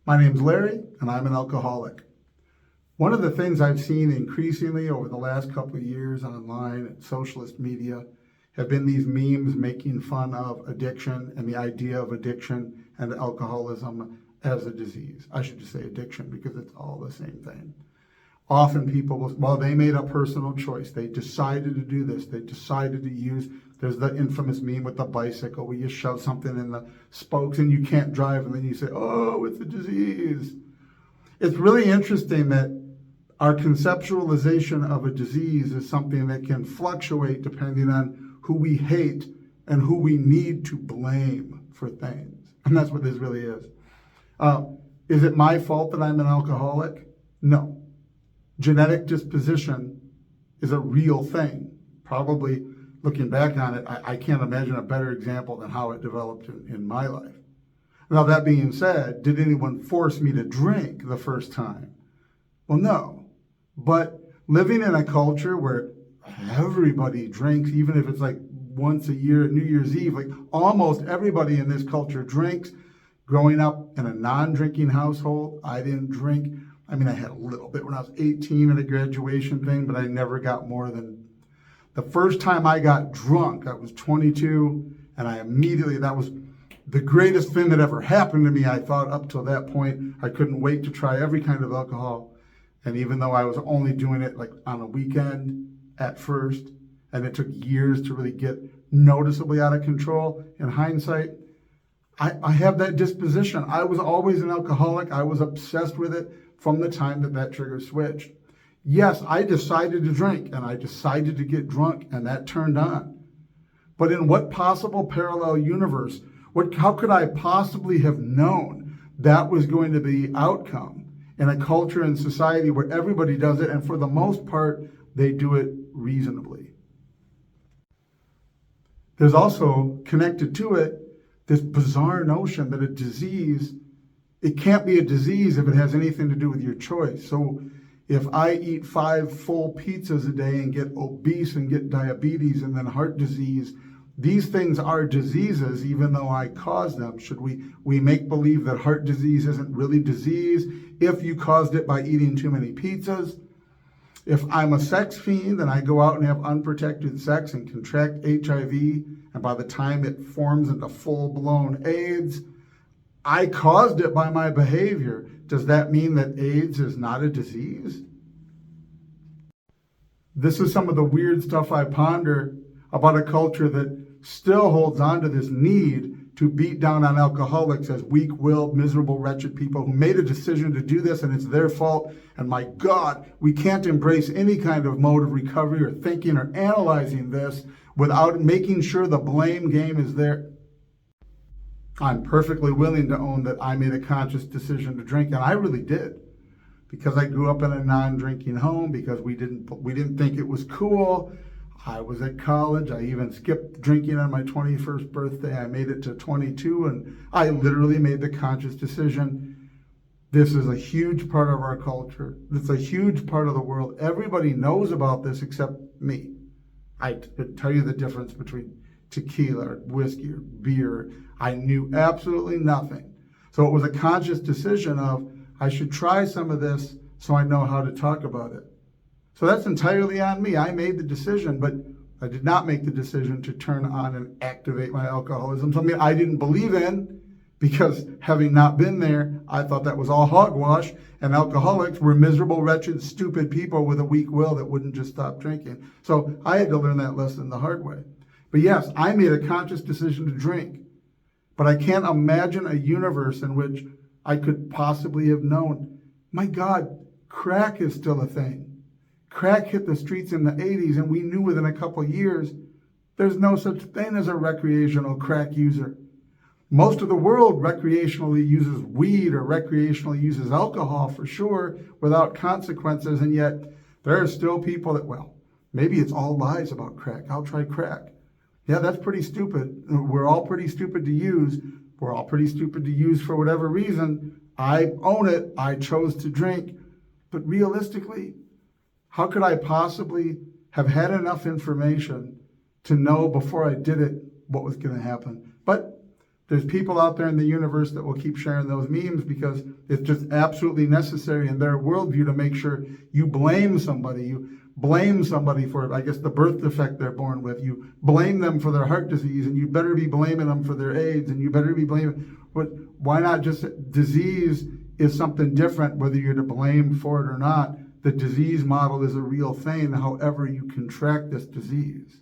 My name's Larry, and I'm an alcoholic. One of the things I've seen increasingly over the last couple of years online and socialist media have been these memes making fun of addiction and the idea of addiction and alcoholism as a disease. I should just say addiction because it's all the same thing. Often people will, well, they made a personal choice. They decided to do this. They decided to use, there's the infamous meme with the bicycle where you shove something in the spokes and you can't drive and then you say, oh, it's a disease. It's really interesting that our conceptualization of a disease is something that can fluctuate depending on who we hate and who we need to blame for things. And that's what this really is. Is it my fault that I'm an alcoholic? No. Genetic disposition is a real thing. Probably looking back on it, I can't imagine a better example than how it developed in my life. Now, that being said, did anyone force me to drink the first time? Well, no. But living in a culture where everybody drinks, even if it's like once a year at New Year's Eve, like almost everybody in this culture drinks. Growing up in a non-drinking household, I didn't drink. I mean, I had a little bit when I was 18 at a graduation thing, but I never got more than... The first time I got drunk, I was 22, and I immediately, that was the greatest thing that ever happened to me, I thought, up till that point. I couldn't wait to try every kind of alcohol. And even though I was only doing it like on a weekend at first, and it took years to really get noticeably out of control, in hindsight, I have that disposition. I was always an alcoholic. I was obsessed with it from the time that trigger switched. Yes, I decided to drink, and I decided to get drunk, and that turned on. But in what possible parallel universe, how could I possibly have known that was going to be the outcome in a culture and society where everybody does it, and for the most part, they do it reasonably? There's also, connected to it, this bizarre notion that a disease, it can't be a disease if it has anything to do with your choice. So if I eat 5 full pizzas a day and get obese and get diabetes and then heart disease, these things are diseases even though I caused them. Should we make believe that heart disease isn't really disease if you caused it by eating too many pizzas? If I'm a sex fiend and I go out and have unprotected sex and contract HIV, and by the time it forms into full-blown AIDS, I caused it by my behavior. Does that mean that AIDS is not a disease? This is some of the weird stuff I ponder about a culture that still holds on to this need to beat down on alcoholics as weak-willed, miserable, wretched people who made a decision to do this and it's their fault. And my God, we can't embrace any kind of mode of recovery or thinking or analyzing this without making sure the blame game is there. I'm perfectly willing to own that I made a conscious decision to drink, and I really did. Because I grew up in a non-drinking home, because we didn't think it was cool. I was at college. I even skipped drinking on my 21st birthday. I made it to 22, and I literally made the conscious decision. This is a huge part of our culture. It's a huge part of the world. Everybody knows about this except me. I could tell you the difference between tequila or whiskey or beer. I knew absolutely nothing. So it was a conscious decision of, I should try some of this so I know how to talk about it. So that's entirely on me. I made the decision, but I did not make the decision to turn on and activate my alcoholism. Something I didn't believe in, because having not been there, I thought that was all hogwash, and alcoholics were miserable, wretched, stupid people with a weak will that wouldn't just stop drinking. So I had to learn that lesson the hard way. But yes, I made a conscious decision to drink, but I can't imagine a universe in which I could possibly have known, my God, crack is still a thing. Crack hit the streets in the 80s, and we knew within a couple of years there's no such thing as a recreational crack user. Most of the world recreationally uses weed or recreationally uses alcohol for sure without consequences, and yet there are still people that, well, maybe it's all lies about crack. I'll try crack. Yeah, that's pretty stupid. We're all pretty stupid to use. We're all pretty stupid to use for whatever reason. I own it. I chose to drink. But realistically, how could I possibly have had enough information to know before I did it what was going to happen? But There's people out there in the universe that will keep sharing those memes because it's just absolutely necessary in their worldview to make sure you blame somebody. You blame somebody for, I guess, the birth defect they're born with. You blame them for their heart disease, and you better be blaming them for their AIDS, and you better be blaming. But why not just disease is something different, whether you're to blame for it or not. The disease model is a real thing, however you contract this disease.